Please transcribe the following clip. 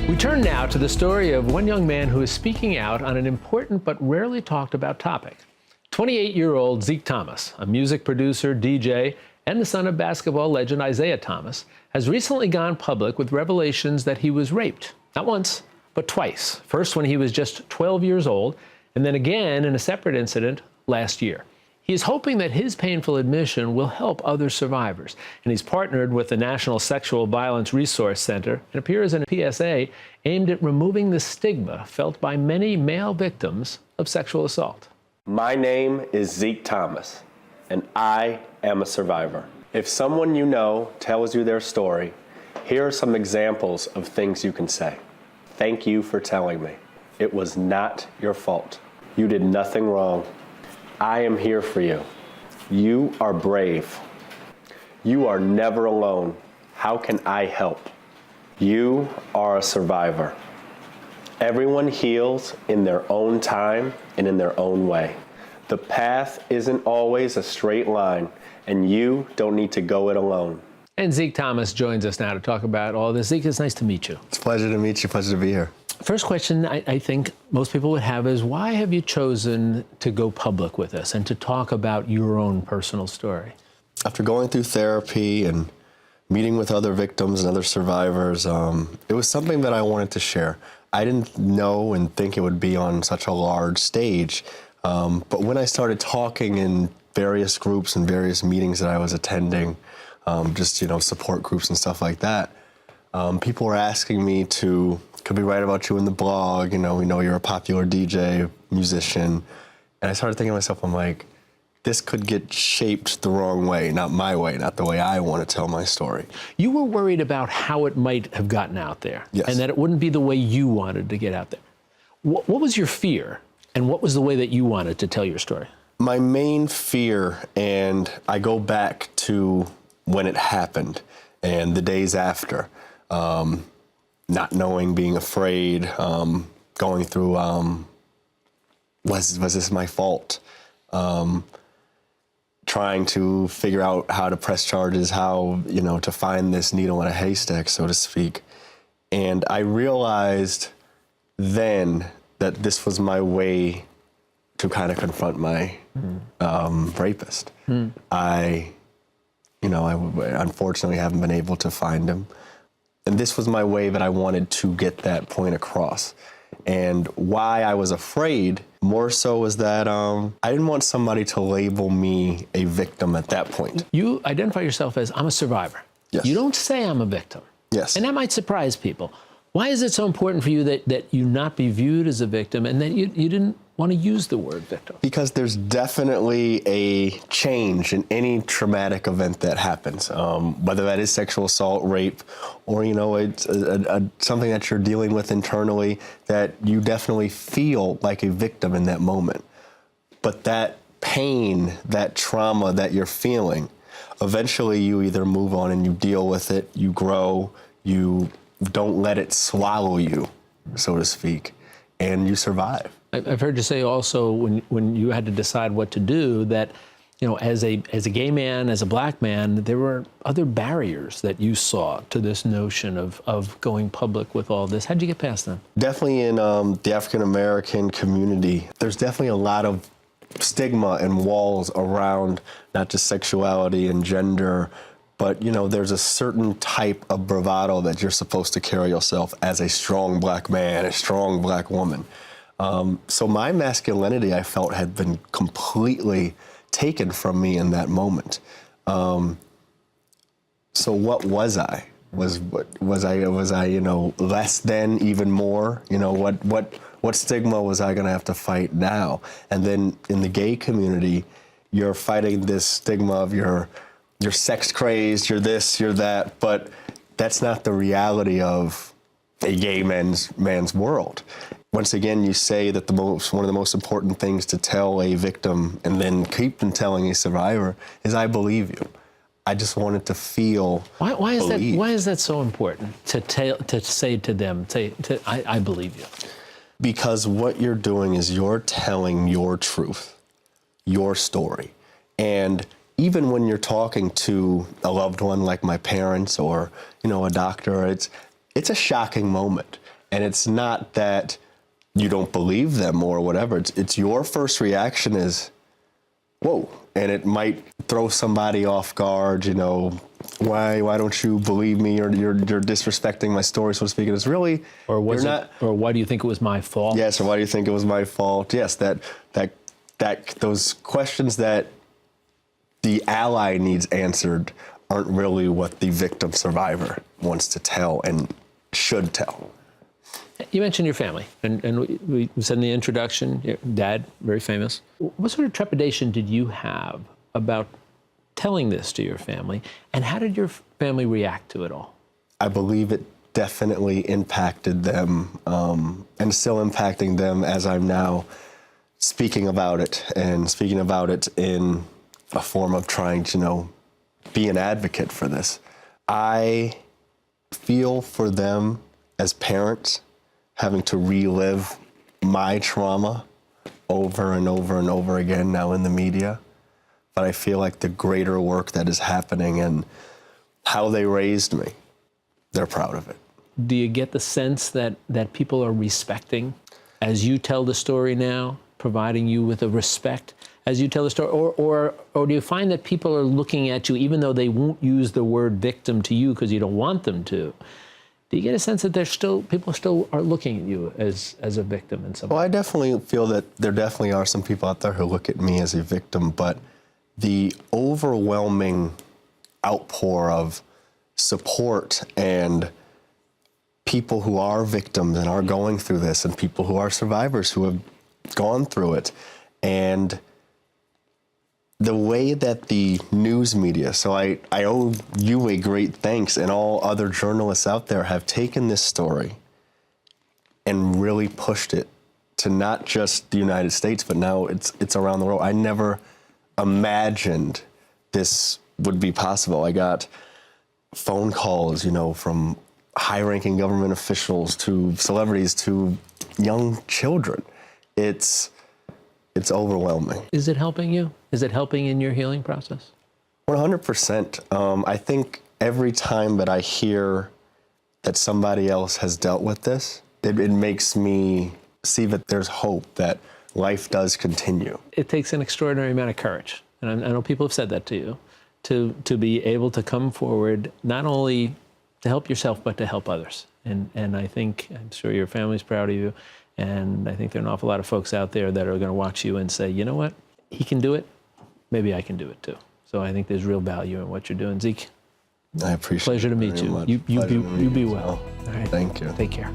We turn now to the story of one young man who is speaking out on an important but rarely talked about topic. 28-year-old Zeke Thomas, a music producer, DJ, and the son of basketball legend Isaiah Thomas, has recently gone public with revelations that he was raped, not once, but twice. First when he was just 12 years old, and then again in a separate incident last year. He is hoping that his painful admission will help other survivors, and he's partnered with the National Sexual Violence Resource Center and appears in a PSA aimed at removing the stigma felt by many male victims of sexual assault. My name is Zeke Thomas, and I am a survivor. If someone you know tells you their story, here are some examples of things you can say. Thank you for telling me. It was not your fault. You did nothing wrong. I am here for you. You are brave. You are never alone. How can I help? You are a survivor. Everyone heals in their own time and in their own way. The path isn't always a straight line, and you don't need to go it alone. And Zeke Thomas joins us now to talk about all this. Zeke, it's nice to meet you. It's a pleasure to meet you. Pleasure to be here. First question I think most people would have is, why have you chosen to go public with this and to talk about your own personal story? After going through therapy and meeting with other victims and other survivors, it was something that I wanted to share. I didn't know and think it would be on such a large stage, but when I started talking in various groups and various meetings that I was attending, support groups and stuff like that, people were asking me to, could we write about you in the blog? You know, we know you're a popular DJ, musician. And I started thinking to myself, I'm like, this could get shaped the wrong way, not my way, not the way I want to tell my story. You were worried about how it might have gotten out there. Yes. And that it wouldn't be the way you wanted to get out there. What was your fear? And what was the way that you wanted to tell your story? My main fear, and I go back to when it happened and the days after, not knowing, being afraid, going through, was this my fault? Trying to figure out how to press charges, how, to find this needle in a haystack, so to speak. And I realized then that this was my way to kind of confront my rapist. I unfortunately haven't been able to find him. And this was my way that I wanted to get that point across. And why I was afraid more so was that I didn't want somebody to label me a victim at that point. You identify yourself as, I'm a survivor. Yes. You don't say I'm a victim. Yes. And that might surprise people. Why is it so important for you that you not be viewed as a victim and that you didn't want to use the word victim? Because there's definitely a change in any traumatic event that happens, whether that is sexual assault, rape, or, it's something that you're dealing with internally, that you definitely feel like a victim in that moment. But that pain, that trauma that you're feeling, eventually you either move on and you deal with it, you grow, you don't let it swallow you, so to speak, and you survive. I've heard you say also when you had to decide what to do that, as a gay man, as a black man, there were other barriers that you saw to this notion of going public with all this. How'd you get past them? Definitely in the African-American community, there's definitely a lot of stigma and walls around not just sexuality and gender, but, there's a certain type of bravado that you're supposed to carry yourself as a strong black man, a strong black woman. So my masculinity, I felt, had been completely taken from me in that moment. So what was I? Was I less than, even more? What stigma was I going to have to fight now? And then in the gay community, you're fighting this stigma of you're sex crazed, you're this, you're that, but that's not the reality of a gay man's world. Once again, you say that one of the most important things to tell a victim and then keep them telling a survivor is, I believe you. I just wanted to feel Why is that so important to say to them, I believe you? Because what you're doing is you're telling your truth, your story. And even when you're talking to a loved one like my parents or, a doctor, it's a shocking moment. And it's not that you don't believe them or whatever. It's your first reaction is, whoa. And it might throw somebody off guard, you know, why don't you believe me? Or you're disrespecting my story, so to speak. And it's really, Or was you're it? not, Or why do you think it was my fault? yes, or why do you think it was my fault? Yes, that those questions that the ally needs answered aren't really what the victim survivor wants to tell and should tell. You mentioned your family, and we said in the introduction, your dad, very famous. What sort of trepidation did you have about telling this to your family, and how did your family react to it all? I believe it definitely impacted them, and still impacting them as I'm now speaking about it, and speaking about it in a form of trying to, you know, be an advocate for this. I feel for them as parents, having to relive my trauma over and over and over again now in the media. But I feel like the greater work that is happening and how they raised me, they're proud of it. Do you get the sense that people are respecting, as you tell the story now, providing you with a respect as you tell the story? Or do you find that people are looking at you, even though they won't use the word victim to you because you don't want them to? Do you get a sense that people still are looking at you as a victim in some way? Well, I definitely feel that there definitely are some people out there who look at me as a victim, but the overwhelming outpour of support and people who are victims and are going through this, and people who are survivors who have gone through it, and the way that the news media, so I owe you a great thanks, and all other journalists out there have taken this story and really pushed it to not just the United States, but now it's around the world. I never imagined this would be possible. I got phone calls, you know, from high-ranking government officials to celebrities to young children. It's overwhelming. Is it helping you? Is it helping in your healing process? 100%. I think every time that I hear that somebody else has dealt with this, it makes me see that there's hope, that life does continue. It takes an extraordinary amount of courage, and I know people have said that to you, to be able to come forward, not only to help yourself, but to help others. And I'm sure your family's proud of you, and I think there are an awful lot of folks out there that are going to watch you and say, you know what, he can do it, maybe I can do it too. So I think there's real value in what you're doing. Zeke, I appreciate it. pleasure to meet very you. much. You Pleasure to meet be you as well. All right. Thank you. Take care.